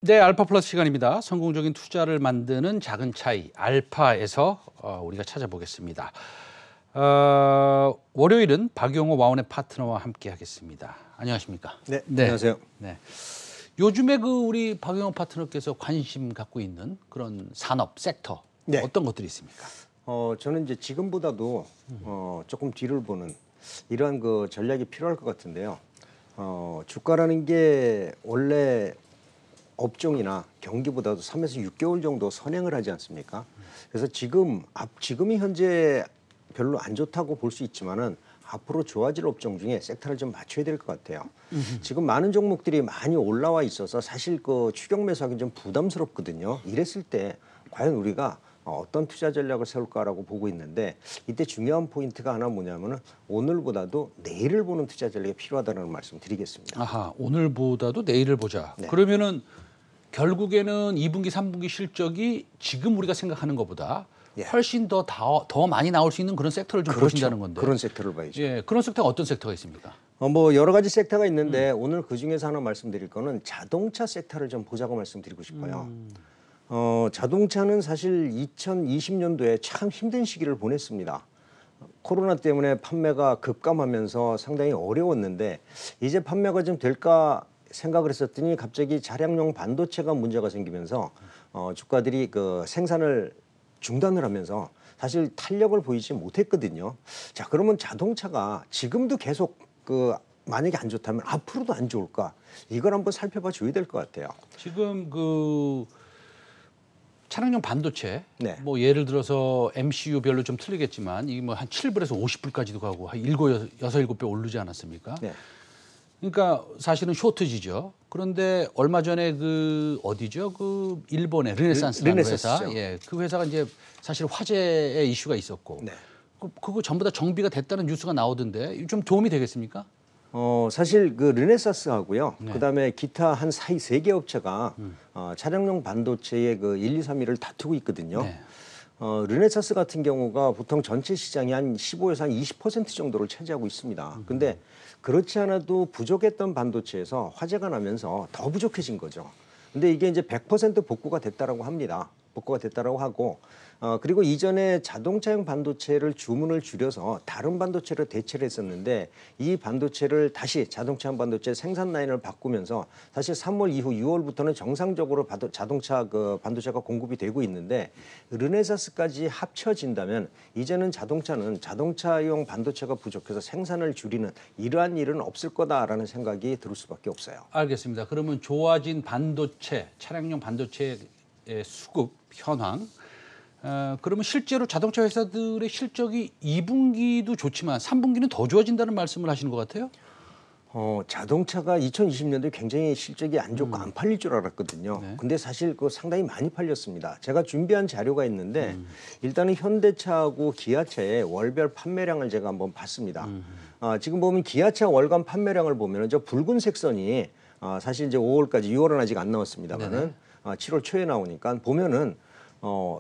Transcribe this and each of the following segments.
네, 알파 플러스 시간입니다. 성공적인 투자를 만드는 작은 차이, 알파에서 우리가 찾아보겠습니다. 월요일은 박용호 와운의 파트너와 함께 하겠습니다. 안녕하십니까? 네, 안녕하세요. 네. 요즘에 우리 박용호 파트너께서 관심 갖고 있는 그런 산업, 섹터, 네. 어떤 것들이 있습니까? 저는 이제 지금보다도 조금 뒤를 보는 이러한 그 전략이 필요할 것 같은데요. 주가라는 게 원래 업종이나 경기보다도 3에서 6개월 정도 선행을 하지 않습니까? 그래서 지금이 현재 별로 안 좋다고 볼 수 있지만은 앞으로 좋아질 업종 중에 섹터를 좀 맞춰야 될 것 같아요. 지금 많은 종목들이 많이 올라와 있어서 사실 그 추격 매수하기 좀 부담스럽거든요. 이랬을 때 과연 우리가 어떤 투자 전략을 세울까라고 보고 있는데, 이때 중요한 포인트가 하나 뭐냐면은 오늘보다도 내일을 보는 투자 전략이 필요하다는 말씀 드리겠습니다. 아하, 오늘보다도 내일을 보자. 네. 그러면은 결국에는 2분기, 3분기 실적이 지금 우리가 생각하는 것보다 예. 훨씬 더 많이 나올 수 있는 그런 섹터를 좀 보신다는 건데. 그런 섹터를 봐야죠. 예, 그런 섹터가 어떤 섹터가 있습니까? 뭐 여러 가지 섹터가 있는데 오늘 그 중에서 하나 말씀드릴 거는 자동차 섹터를 좀 보자고 말씀드리고 싶어요. 자동차는 사실 2020년도에 참 힘든 시기를 보냈습니다. 코로나 때문에 판매가 급감하면서 상당히 어려웠는데 이제 판매가 좀 될까 생각을 했었더니 갑자기 차량용 반도체가 문제가 생기면서 주가들이 그 생산을 중단을 하면서 사실 탄력을 보이지 못했거든요. 자, 그러면 자동차가 지금도 계속 만약에 안 좋다면 앞으로도 안 좋을까? 이걸 한번 살펴봐 줘야 될 것 같아요. 지금 차량용 반도체, 네. 뭐 예를 들어서 MCU별로 좀 틀리겠지만 이게 뭐 한 7불에서 50불까지도 가고 한 7배 오르지 않았습니까? 네. 그러니까 사실은 쇼트지죠. 그런데 얼마 전에 어디죠? 일본의 르네상스라는 회사, 예, 그 회사가 이제 사실 화재의 이슈가 있었고, 네. 그거 전부 다 정비가 됐다는 뉴스가 나오던데 좀 도움이 되겠습니까? 사실 그 르네사스하고요. 네. 그다음에 기타 한 3개 업체가 차량용 반도체의 1, 2, 3위를 다투고 있거든요. 네. 르네사스 같은 경우가 보통 전체 시장이 한 15에서 한 20% 정도를 차지하고 있습니다. 근데 그렇지 않아도 부족했던 반도체에서 화재가 나면서 더 부족해진 거죠. 근데 이게 이제 100% 복구가 됐다라고 합니다. 복구가 됐다라고 하고, 그리고 이전에 자동차용 반도체를 주문을 줄여서 다른 반도체를 대체를 했었는데 이 반도체를 다시 자동차용 반도체 생산 라인을 바꾸면서 사실 3월 이후 6월부터는 정상적으로 자동차 반도체가 공급이 되고 있는데, 르네사스까지 합쳐진다면 이제는 자동차용 반도체가 부족해서 생산을 줄이는 이러한 일은 없을 거다라는 생각이 들 수밖에 없어요. 알겠습니다. 그러면 좋아진 반도체, 차량용 반도체의 수급 현황, 그러면 실제로 자동차 회사들의 실적이 2분기도 좋지만 3분기는 더 좋아진다는 말씀을 하시는 것 같아요? 자동차가 2020년도에 굉장히 실적이 안 좋고 안 팔릴 줄 알았거든요. 네. 근데 사실 상당히 많이 팔렸습니다. 제가 준비한 자료가 있는데 일단은 현대차하고 기아차의 월별 판매량을 제가 한번 봤습니다. 지금 보면 기아차 월간 판매량을 보면 저 붉은색 선이 사실 이제 5월까지, 6월은 아직 안 나왔습니다만은 7월 초에 나오니까 보면은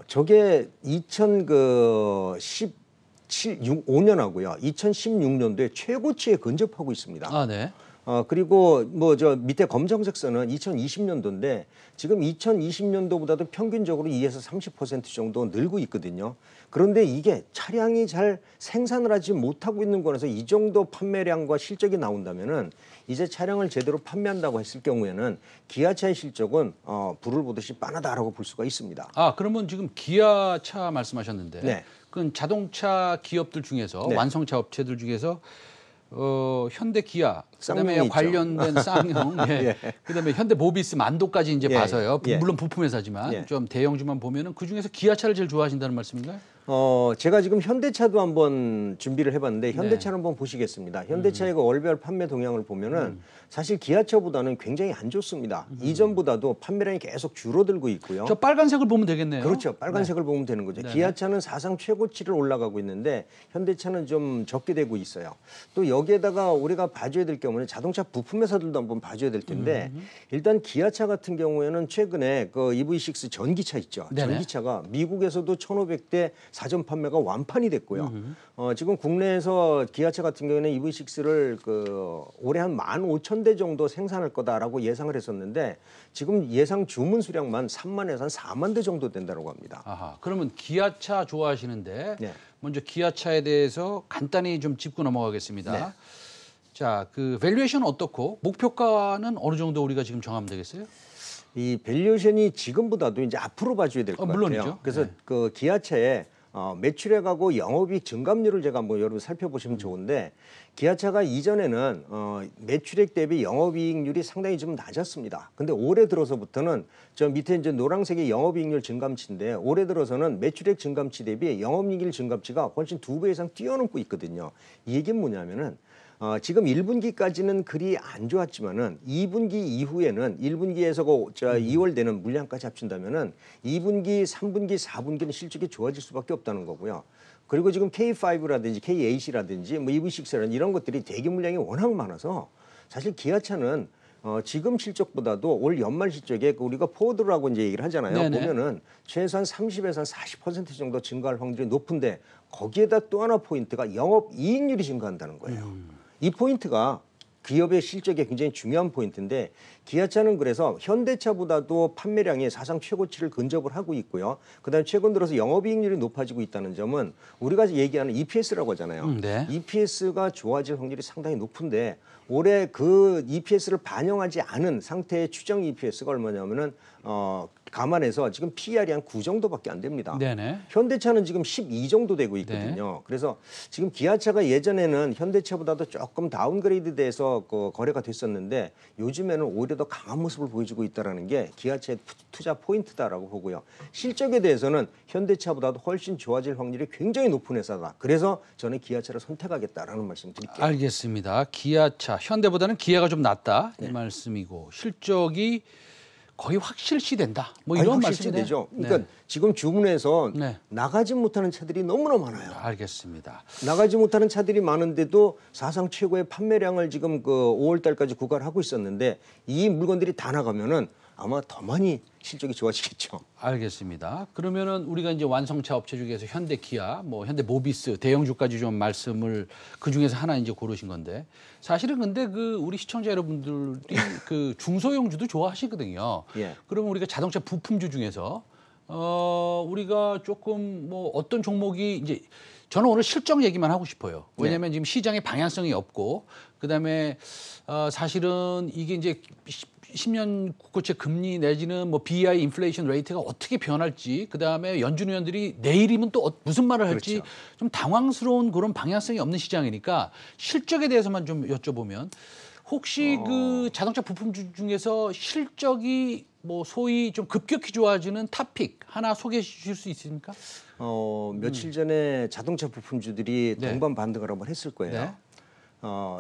저게 2015년하고요. 2016년도에 최고치에 근접하고 있습니다. 아, 네. 그리고 저 밑에 검정색 선은 2020년도인데 지금 2020년도보다도 평균적으로 2에서 30% 정도 늘고 있거든요. 그런데 이게 차량이 잘 생산을 하지 못하고 있는 거라서 이 정도 판매량과 실적이 나온다면은 이제 차량을 제대로 판매한다고 했을 경우에는 기아차의 실적은 불을 보듯이 빤하다라고 볼 수가 있습니다. 아, 그러면 지금 기아차 말씀하셨는데, 네. 그건 자동차 기업들 중에서, 네, 완성차 업체들 중에서 현대 기아, 그다음에 관련된 쌍용, 예. 예. 그다음에 현대 모비스, 만도까지 이제 봐서요. 물론 부품 회사지만 좀 대형주만 보면은 그 중에서 기아차를 제일 좋아하신다는 말씀인가요? 제가 지금 현대차도 한번 준비를 해봤는데 현대차를 한번 보시겠습니다. 현대차의 월별 판매 동향을 보면은 사실 기아차보다는 굉장히 안 좋습니다. 이전보다도 판매량이 계속 줄어들고 있고요. 저 빨간색을 보면 되겠네요. 그렇죠. 빨간색을 보면 되는 거죠. 기아차는 사상 최고치를 올라가고 있는데 현대차는 좀 적게 되고 있어요. 또 여기에다가 우리가 봐줘야 될 경우는 자동차 부품 회사들도 한번 봐줘야 될 텐데 일단 기아차 같은 경우에는 최근에 EV6 전기차 있죠. 전기차가 미국에서도 1,500대 사전 판매가 완판이 됐고요. 지금 국내에서 기아차 같은 경우에는 EV6를 올해 한 15,000대 정도 생산할 거다라고 예상을 했었는데 지금 예상 주문 수량만 3만에서 한 4만 대 정도 된다고 합니다. 아하, 그러면 기아차 좋아하시는데 네. 먼저 기아차에 대해서 간단히 좀 짚고 넘어가겠습니다. 네. 자, 그 밸류에이션은 어떻고 목표가는 어느 정도 우리가 지금 정하면 되겠어요? 이 밸류에이션이 지금보다도 이제 앞으로 봐줘야 될 것 물론이죠. 같아요. 그래서 네. 그 기아차의 매출액하고 영업이익 증감률을 제가 한번 여러분 살펴보시면 좋은데 기아차가 이전에는 매출액 대비 영업이익률이 상당히 좀 낮았습니다. 근데 올해 들어서부터는 저 밑에 이제 노란색이 영업이익률 증감치인데 올해 들어서는 매출액 증감치 대비 영업이익률 증감치가 훨씬 2배 이상 뛰어넘고 있거든요. 이 얘기는 뭐냐면은 지금 1분기까지는 그리 안 좋았지만은 2분기 이후에는 1분기에서 2월 되는 물량까지 합친다면은 2분기, 3분기, 4분기는 실적이 좋아질 수밖에 없다는 거고요. 그리고 지금 K5라든지 K8이라든지 뭐 EV6라든지 이런 것들이 대기 물량이 워낙 많아서 사실 기아차는 지금 실적보다도 올 연말 실적에 우리가 포워드라고 이제 얘기를 하잖아요. 네네. 보면은 최소한 30에서 한 40% 정도 증가할 확률이 높은데 거기에다 또 하나 포인트가 영업 이익률이 증가한다는 거예요. 이 포인트가 기업의 실적에 굉장히 중요한 포인트인데 기아차는 그래서 현대차보다도 판매량이 사상 최고치를 근접을 하고 있고요. 그다음에 최근 들어서 영업이익률이 높아지고 있다는 점은 우리가 얘기하는 EPS라고 하잖아요. 네. EPS가 좋아질 확률이 상당히 높은데 올해 그 EPS를 반영하지 않은 상태의 추정 EPS가 얼마냐면은 감안해서 지금 PER이 한 9 정도밖에 안 됩니다. 네네. 현대차는 지금 12 정도 되고 있거든요. 그래서 지금 기아차가 예전에는 현대차보다도 조금 다운그레이드 돼서 거래가 됐었는데 요즘에는 오히려 더 강한 모습을 보여주고 있다는 게 기아차의 투자 포인트다라고 보고요. 실적에 대해서는 현대차보다도 훨씬 좋아질 확률이 굉장히 높은 회사다. 그래서 저는 기아차를 선택하겠다라는 말씀 드릴게요. 알겠습니다. 기아차, 현대보다는 기아가 좀 낫다 이 말씀이고 실적이 거의 확실시된다. 뭐 이런 말씀이네요. 되죠. 그러니까 지금 주문해서 네. 나가지 못하는 차들이 너무나 많아요. 알겠습니다. 나가지 못하는 차들이 많은데도 사상 최고의 판매량을 지금 5월 달까지 구가하고 있었는데 이 물건들이 다 나가면은 아마 더 많이 실적이 좋아지겠죠. 알겠습니다. 그러면은 우리가 이제 완성차 업체 중에서 현대 기아, 뭐 현대 모비스 대형주까지 좀 말씀을 그 중에서 하나 이제 고르신 건데 사실은 근데 그 우리 시청자 여러분들이 그 중소형주도 좋아하시거든요. 예. 그러면 우리가 자동차 부품주 중에서 우리가 조금 뭐 어떤 종목이 이제 저는 오늘 실적 얘기만 하고 싶어요. 왜냐하면 지금 시장에 방향성이 없고 그다음에 사실은 이게 이제 10년 국고채 금리 내지는 뭐 BI 인플레이션 레이트가 어떻게 변할지 그다음에 연준 의원들이 내일이면 또 무슨 말을 할지 그렇죠. 좀 당황스러운 그런 방향성이 없는 시장이니까 실적에 대해서만 좀 여쭤보면 혹시 그 자동차 부품주 중에서 실적이 뭐 소위 좀 급격히 좋아지는 탑픽 하나 소개해 주실 수 있습니까? 며칠 전에 자동차 부품주들이 네. 동반 반등을 한번 했을 거예요. 네.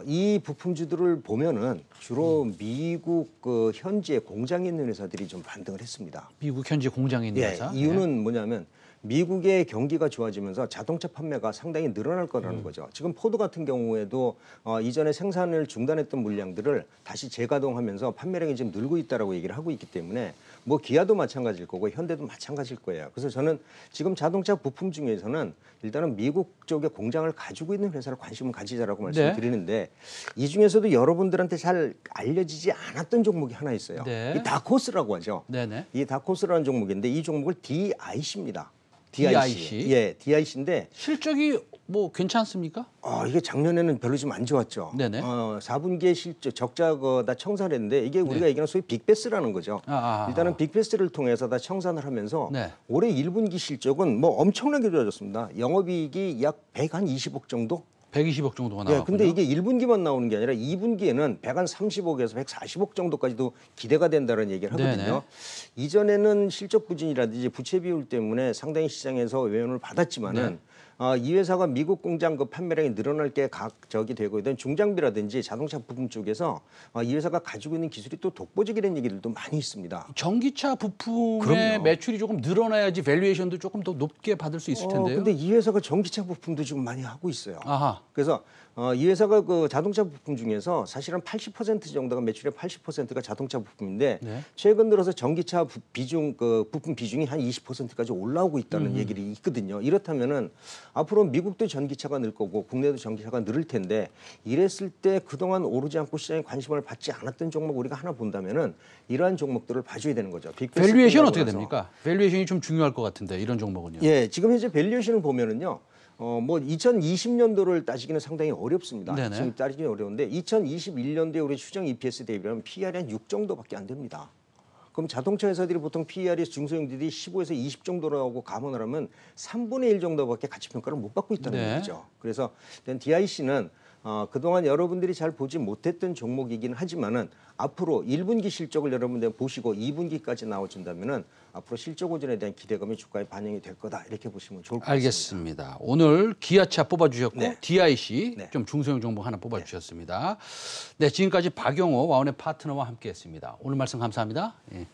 이 부품주들을 보면은 주로 미국 현지에 공장에 있는 회사들이 좀 반등을 했습니다. 미국 현지 공장에 있는 회사. 이유는 뭐냐면 미국의 경기가 좋아지면서 자동차 판매가 상당히 늘어날 거라는 거죠. 지금 포드 같은 경우에도 이전에 생산을 중단했던 물량들을 다시 재가동하면서 판매량이 지금 늘고 있다라고 얘기를 하고 있기 때문에 뭐 기아도 마찬가지일 거고 현대도 마찬가지일 거예요. 그래서 저는 지금 자동차 부품 중에서는 일단은 미국 쪽에 공장을 가지고 있는 회사를 관심을 가지자라고 말씀드리는데 이 중에서도 여러분들한테 잘 알려지지 않았던 종목이 하나 있어요. 네. 이 다코스라고 하죠. 네네. 이 다코스라는 종목인데 이 종목을 DIC입니다. DIC. 예, DIC인데 실적이 뭐 괜찮습니까? 이게 작년에는 별로 좀 안 좋았죠. 네네. 4분기에 실적 적자가 다 청산을 했는데 이게 우리가 얘기하는 소위 빅베스라는 거죠. 일단은 빅베스를 통해서 다 청산을 하면서 네. 올해 1분기 실적은 뭐 엄청나게 좋아졌습니다. 영업이익이 약 120억 정도? 120억 정도가 예, 나왔군요. 근데 이게 1분기만 나오는 게 아니라 2분기에는 130억에서 140억 정도까지도 기대가 된다는 얘기를 하거든요. 네네. 이전에는 실적 부진이라든지 부채 비율 때문에 상당히 시장에서 외연을 받았지만은 이 회사가 미국 공장 그 판매량이 늘어날 게 저기 되고 있던 중장비라든지 자동차 부품 쪽에서 이 회사가 가지고 있는 기술이 또 독보적이라는 얘기들도 많이 있습니다. 전기차 부품의 그럼요. 매출이 조금 늘어나야지 밸류에이션도 조금 더 높게 받을 수 있을 텐데요. 근데 이 회사가 전기차 부품도 지금 많이 하고 있어요. 아하. 그래서 이 회사가 그 자동차 부품 중에서 사실은 80% 정도가 매출의 80%가 자동차 부품인데 네. 최근 들어서 전기차 비중 그 부품 비중이 한 20%까지 올라오고 있다는 얘기들이 있거든요. 이렇다면은 앞으로 미국도 전기차가 늘 거고 국내도 전기차가 늘을 텐데 이랬을 때 그동안 오르지 않고 시장에 관심을 받지 않았던 종목 우리가 하나 본다면은 이러한 종목들을 봐줘야 되는 거죠. 밸류에이션 어떻게 됩니까? 밸류에이션이 좀 중요할 것 같은데 이런 종목은요. 예, 지금 현재 밸류에이션을 보면은요. 뭐 2020년도를 따지기는 상당히 어렵습니다. 네네. 지금 따지기는 어려운데 2021년도에 우리 추정 EPS 대비하면 PER이 한 6 정도밖에 안 됩니다. 그럼 자동차 회사들이 보통 PER이 중소형들이 15에서 20 정도라고 감안을 하면 3분의 1 정도밖에 가치 평가를 못 받고 있다는 네. 얘기죠. 그래서 DIC는 그동안 여러분들이 잘 보지 못했던 종목이긴 하지만은 앞으로 1분기 실적을 여러분들 보시고 2분기까지 나와준다면은 앞으로 실적 호전에 대한 기대감이 주가에 반영이 될 거다 이렇게 보시면 좋을 것 같습니다. 알겠습니다. 오늘 기아차 뽑아주셨고 네. DIC 네. 좀 중소형 종목 하나 뽑아주셨습니다. 네, 지금까지 박용호 와운의 파트너와 함께했습니다. 오늘 말씀 감사합니다. 예.